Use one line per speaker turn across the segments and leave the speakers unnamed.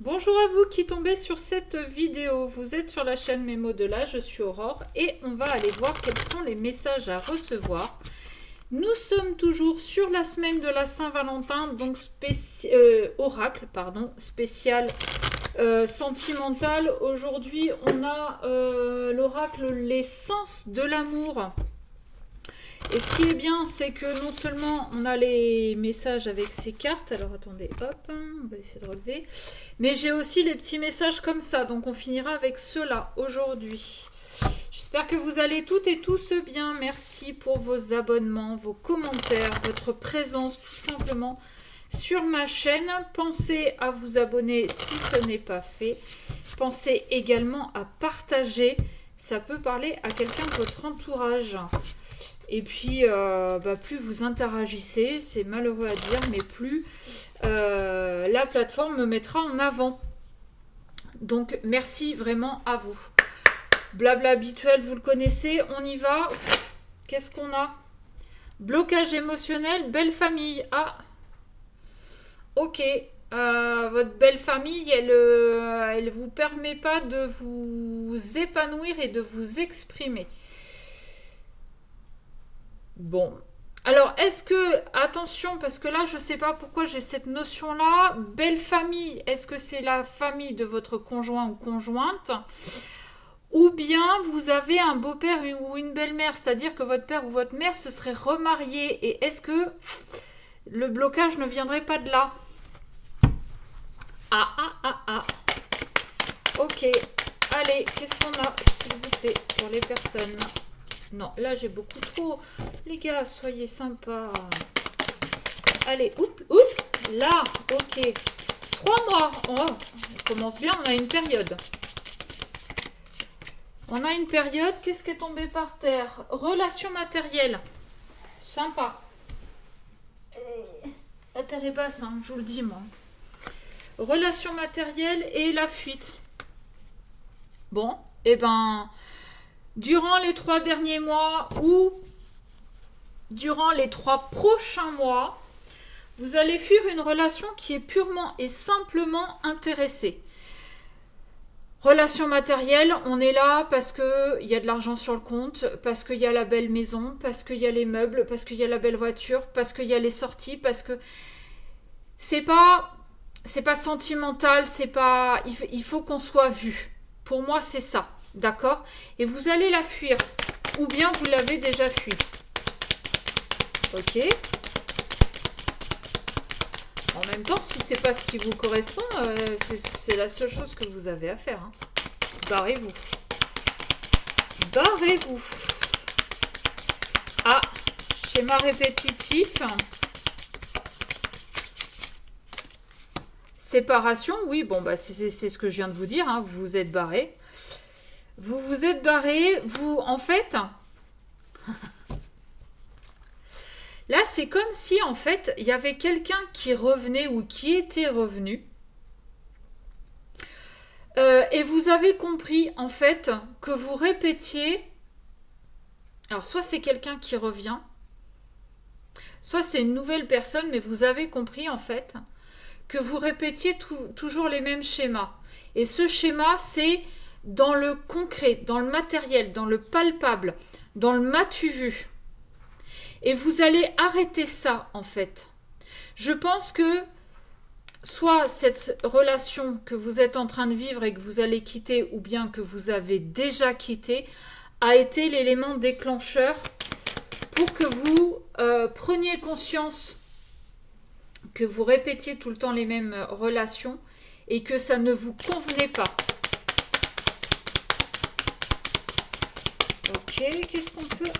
Bonjour à vous qui tombez sur cette vidéo. Vous êtes sur la chaîne Mémo de là, je suis Aurore et on va aller voir quels sont les messages à recevoir. Nous sommes toujours sur la semaine de la Saint-Valentin, donc oracle, pardon, spécial sentimental. Aujourd'hui, on a l'oracle Les sens de l'amour. Et ce qui est bien, c'est que non seulement on a les messages avec ces cartes, alors attendez, hop, on va essayer de relever, mais j'ai aussi les petits messages comme ça, donc on finira avec ceux-là aujourd'hui. J'espère que vous allez toutes et tous bien, merci pour vos abonnements, vos commentaires, votre présence tout simplement sur ma chaîne. Pensez à vous abonner si ce n'est pas fait, pensez également à partager, ça peut parler à quelqu'un de votre entourage. Et puis, plus vous interagissez, c'est malheureux à dire, mais plus la plateforme me mettra en avant. Donc, merci vraiment à vous. Blabla habituel, vous le connaissez, on y va. Qu'est-ce qu'on a? Blocage émotionnel, belle famille. Ah, ok. Votre belle famille, elle vous permet pas de vous épanouir et de vous exprimer. Bon. Alors, est-ce que, attention, parce que là, je ne sais pas pourquoi j'ai cette notion-là, belle famille, est-ce que c'est la famille de votre conjoint ou conjointe? Ou bien vous avez un beau-père ou une belle-mère, c'est-à-dire que votre père ou votre mère se serait remarié. Et est-ce que le blocage ne viendrait pas de là? Ah. Ok. Allez, qu'est-ce qu'on a, s'il vous plaît, pour les personnes? Non, là j'ai beaucoup trop. Les gars, soyez sympas. Allez, oups, là, ok. 3 mois. Oh, on commence bien, on a une période. Qu'est-ce qui est tombé par terre? Relation matérielle. Sympa. La terre est basse, hein, je vous le dis, moi. Relation matérielle et la fuite. Bon, eh ben... Durant les 3 derniers mois ou durant les 3 prochains mois, vous allez fuir une relation qui est purement et simplement intéressée. Relation matérielle, on est là parce qu'il y a de l'argent sur le compte, parce qu'il y a la belle maison, parce qu'il y a les meubles, parce qu'il y a la belle voiture, parce qu'il y a les sorties, parce que c'est pas sentimental, c'est pas... Il faut qu'on soit vu. Pour moi, c'est ça. D'accord? Et vous allez la fuir. Ou bien vous l'avez déjà fui. Ok? En même temps, si c'est pas ce qui vous correspond, c'est la seule chose que vous avez à faire. Hein. Barrez-vous. Barrez-vous. Ah, schéma répétitif. Séparation, oui, bon, bah c'est ce que je viens de vous dire. Hein, vous vous êtes barré. Vous vous êtes barré, en fait, là c'est comme si en fait il y avait quelqu'un qui revenait ou qui était revenu et vous avez compris en fait que vous répétiez, alors soit c'est quelqu'un qui revient, soit c'est une nouvelle personne, mais vous avez compris en fait que vous répétiez toujours les mêmes schémas. Et ce schéma, c'est dans le concret, dans le matériel, dans le palpable, dans le m'as-tu vu. Et vous allez arrêter ça, en fait. Je pense que soit cette relation que vous êtes en train de vivre et que vous allez quitter, ou bien que vous avez déjà quitté, a été l'élément déclencheur pour que vous preniez conscience que vous répétiez tout le temps les mêmes relations et que ça ne vous convenait pas. Ok, qu'est-ce qu'on peut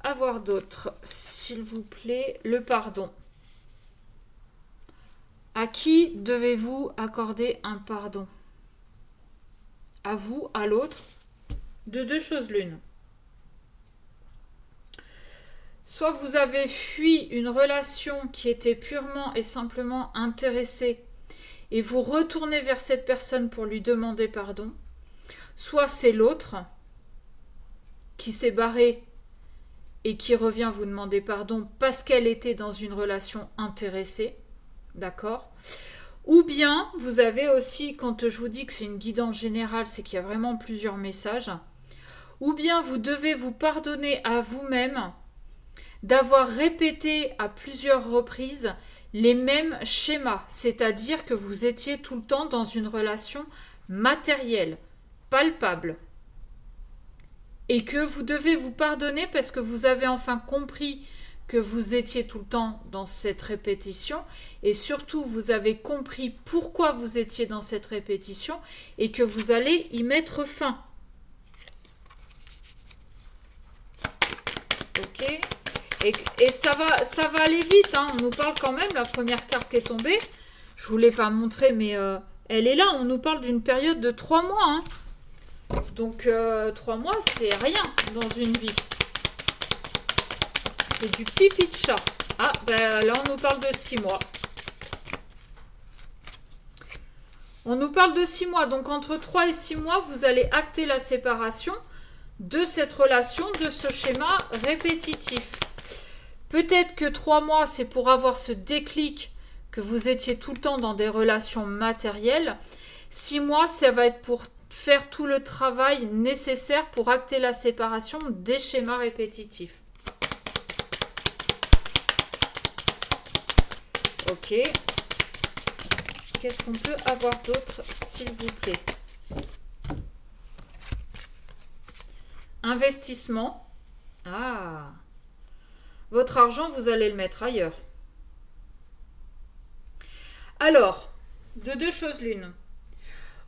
avoir d'autre? S'il vous plaît, le pardon. À qui devez-vous accorder un pardon? À vous, à l'autre? De 2 choses l'une. Soit vous avez fui une relation qui était purement et simplement intéressée et vous retournez vers cette personne pour lui demander pardon. Soit c'est l'autre qui s'est barrée et qui revient vous demander pardon parce qu'elle était dans une relation intéressée. D'accord? Ou bien, vous avez aussi, quand je vous dis que c'est une guidance générale, c'est qu'il y a vraiment plusieurs messages. Ou bien vous devez vous pardonner à vous-même d'avoir répété à plusieurs reprises les mêmes schémas, c'est-à-dire que vous étiez tout le temps dans une relation matérielle, palpable, et que vous devez vous pardonner parce que vous avez enfin compris que vous étiez tout le temps dans cette répétition, et surtout vous avez compris pourquoi vous étiez dans cette répétition et que vous allez y mettre fin. Ok. Et ça va aller vite, hein. On nous parle quand même, la première carte qui est tombée, je ne vous l'ai pas montrée, mais elle est là, on nous parle d'une période de 3 mois. Hein. Donc 3 mois, c'est rien dans une vie. C'est du pipi de chat. Ah, ben là, on nous parle de 6 mois. On nous parle de 6 mois, donc entre 3 et 6 mois, vous allez acter la séparation de cette relation, de ce schéma répétitif. Peut-être que 3 mois, c'est pour avoir ce déclic que vous étiez tout le temps dans des relations matérielles. 6 mois, ça va être pour faire tout le travail nécessaire pour acter la séparation des schémas répétitifs. Ok. Qu'est-ce qu'on peut avoir d'autre, s'il vous plaît? Investissement. Ah. Votre argent, vous allez le mettre ailleurs. Alors, de deux choses l'une.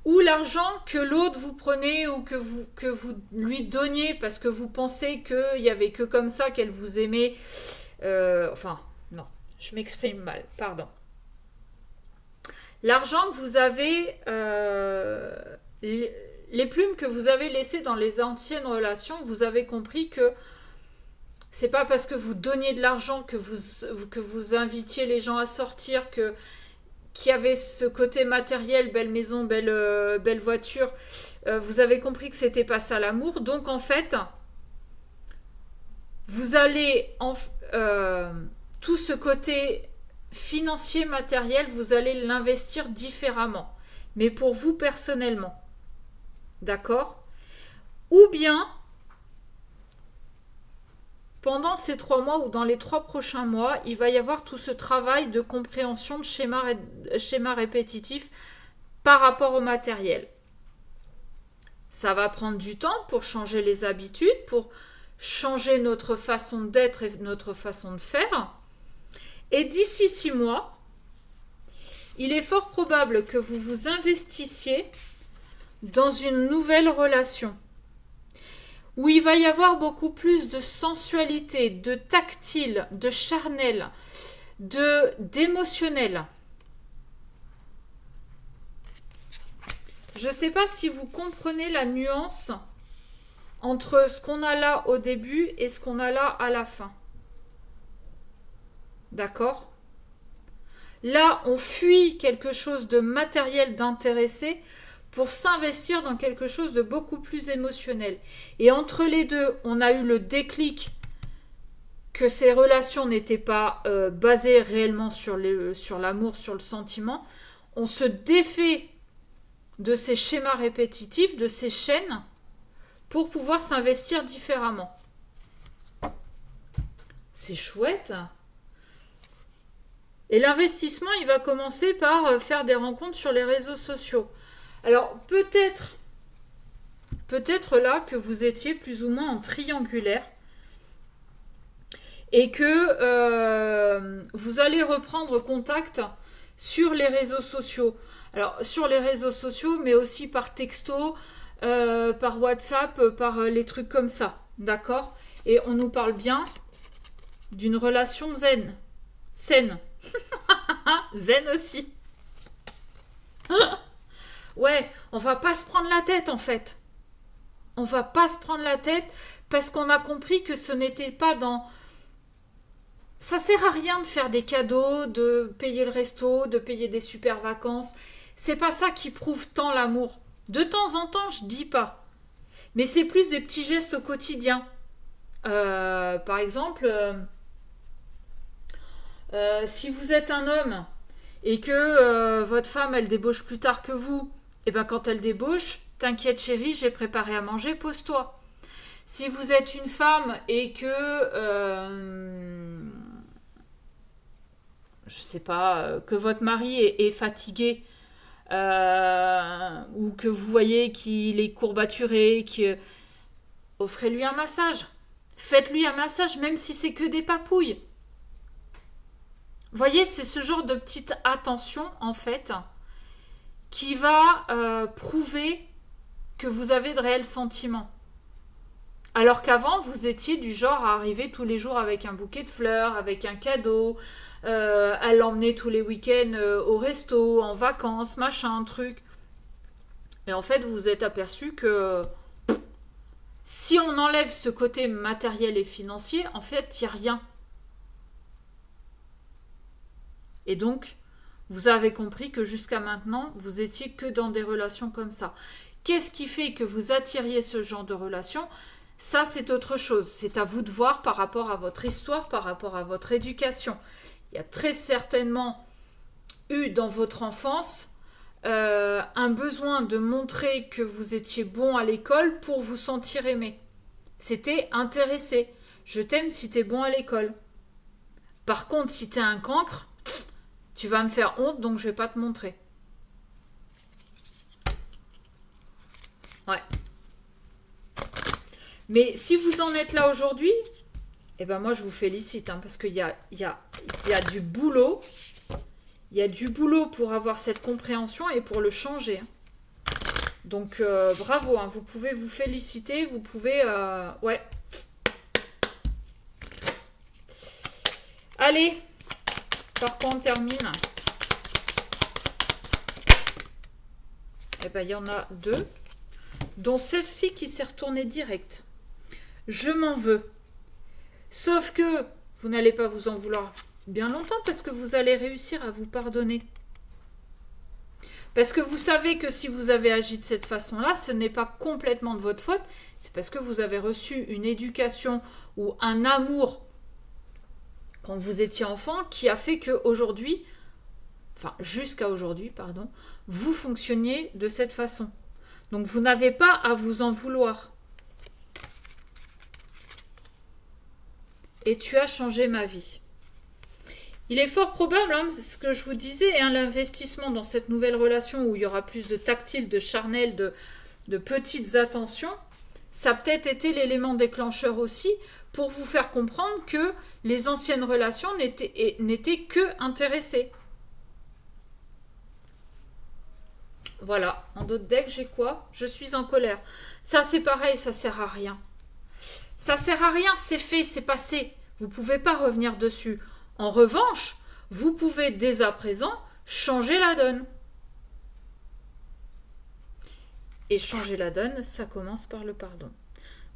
Ou l'argent que l'autre vous prenez ou que vous lui donniez parce que vous pensez qu'il n'y avait que comme ça qu'elle vous aimait. Enfin, non, je m'exprime mal, pardon. L'argent que vous avez, les plumes que vous avez laissées dans les anciennes relations, vous avez compris que c'est pas parce que vous donniez de l'argent que vous invitiez les gens à sortir, qu'il y avait ce côté matériel, belle maison, belle voiture. Vous avez compris que c'était pas ça l'amour. Donc en fait, vous allez tout ce côté financier, matériel, vous allez l'investir différemment. Mais pour vous personnellement. D'accord? Ou bien pendant ces 3 mois ou dans les 3 prochains mois, il va y avoir tout ce travail de compréhension de schéma répétitif par rapport au matériel. Ça va prendre du temps pour changer les habitudes, pour changer notre façon d'être et notre façon de faire. Et d'ici 6 mois, il est fort probable que vous vous investissiez dans une nouvelle relation où il va y avoir beaucoup plus de sensualité, de tactile, de charnel, d'émotionnel. Je ne sais pas si vous comprenez la nuance entre ce qu'on a là au début et ce qu'on a là à la fin. D'accord? Là, on fuit quelque chose de matériel, d'intéressé, pour s'investir dans quelque chose de beaucoup plus émotionnel. Et entre les deux, on a eu le déclic que ces relations n'étaient pas basées réellement sur l'amour, sur le sentiment. On se défait de ces schémas répétitifs, de ces chaînes, pour pouvoir s'investir différemment. C'est chouette. Et l'investissement, il va commencer par faire des rencontres sur les réseaux sociaux. Alors, peut-être là que vous étiez plus ou moins en triangulaire et que vous allez reprendre contact sur les réseaux sociaux. Alors, sur les réseaux sociaux, mais aussi par texto, par WhatsApp, par les trucs comme ça. D'accord? Et on nous parle bien d'une relation zen. Saine. Zen aussi. Ouais, on va pas se prendre la tête en fait. On va pas se prendre la tête parce qu'on a compris que ce n'était pas dans... Ça sert à rien de faire des cadeaux, de payer le resto, de payer des super vacances. C'est pas ça qui prouve tant l'amour. De temps en temps, je dis pas. Mais c'est plus des petits gestes au quotidien. Par exemple, si vous êtes un homme et que votre femme, elle débauche plus tard que vous, et bien quand elle débauche, t'inquiète chérie, j'ai préparé à manger, pose-toi. Si vous êtes une femme et que, je sais pas, que votre mari est fatigué, ou que vous voyez qu'il est courbaturé, offrez-lui un massage. Faites-lui un massage, même si c'est que des papouilles. Vous voyez, c'est ce genre de petite attention, en fait, qui va prouver que vous avez de réels sentiments. Alors qu'avant, vous étiez du genre à arriver tous les jours avec un bouquet de fleurs, avec un cadeau, à l'emmener tous les week-ends au resto, en vacances, machin, truc. Et en fait, vous vous êtes aperçu que si on enlève ce côté matériel et financier, en fait, il n'y a rien. Et donc, vous avez compris que jusqu'à maintenant, vous étiez que dans des relations comme ça. Qu'est-ce qui fait que vous attiriez ce genre de relation ? Ça, c'est autre chose. C'est à vous de voir par rapport à votre histoire, par rapport à votre éducation. Il y a très certainement eu dans votre enfance un besoin de montrer que vous étiez bon à l'école pour vous sentir aimé. C'était intéressé. Je t'aime si t'es bon à l'école. Par contre, si t'es un cancre, tu vas me faire honte, donc je vais pas te montrer. Ouais. Mais si vous en êtes là aujourd'hui, eh ben moi je vous félicite, hein, parce qu'il y a du boulot. Il y a du boulot pour avoir cette compréhension et pour le changer. Hein. Donc bravo, hein, vous pouvez vous féliciter, vous pouvez... ouais. Allez, par quoi on termine ? Eh ben il y en a deux, dont celle-ci qui s'est retournée direct. Je m'en veux. Sauf que vous n'allez pas vous en vouloir bien longtemps parce que vous allez réussir à vous pardonner. Parce que vous savez que si vous avez agi de cette façon-là, ce n'est pas complètement de votre faute. C'est parce que vous avez reçu une éducation ou un amour quand vous étiez enfant qui a fait qu'aujourd'hui, enfin jusqu'à aujourd'hui, pardon, vous fonctionniez de cette façon. Donc vous n'avez pas à vous en vouloir. Et tu as changé ma vie. Il est fort probable, hein, ce que je vous disais, hein, l'investissement dans cette nouvelle relation où il y aura plus de tactile, de charnel, de petites attentions, ça a peut-être été l'élément déclencheur aussi pour vous faire comprendre que les anciennes relations n'étaient que intéressées. Voilà, en d'autres decks, j'ai quoi ? Je suis en colère. Ça, c'est pareil, ça sert à rien. Ça sert à rien, c'est fait, c'est passé. Vous ne pouvez pas revenir dessus. En revanche, vous pouvez dès à présent changer la donne. Et changer la donne, ça commence par le pardon.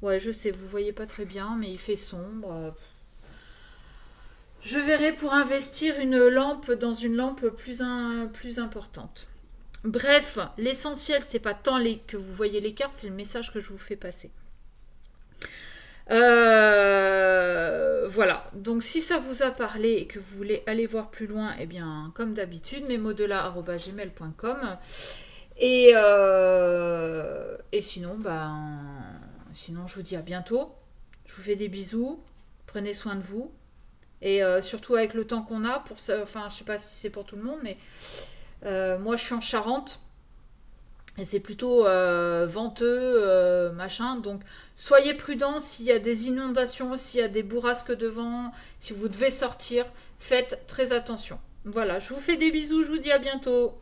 Ouais, je sais, vous voyez pas très bien, mais il fait sombre. Je verrai pour investir une lampe dans une lampe plus importante. Bref, l'essentiel, c'est pas tant que vous voyez les cartes, c'est le message que je vous fais passer. Voilà, donc si ça vous a parlé et que vous voulez aller voir plus loin, eh bien comme d'habitude, mesmotsdelà@gmail.com et sinon, sinon je vous dis à bientôt, je vous fais des bisous, prenez soin de vous et surtout avec le temps qu'on a pour ça, enfin je sais pas si c'est pour tout le monde, mais moi je suis en Charente. Et c'est plutôt venteux, machin. Donc, soyez prudents s'il y a des inondations, s'il y a des bourrasques de vent, si vous devez sortir, faites très attention. Voilà, je vous fais des bisous, je vous dis à bientôt.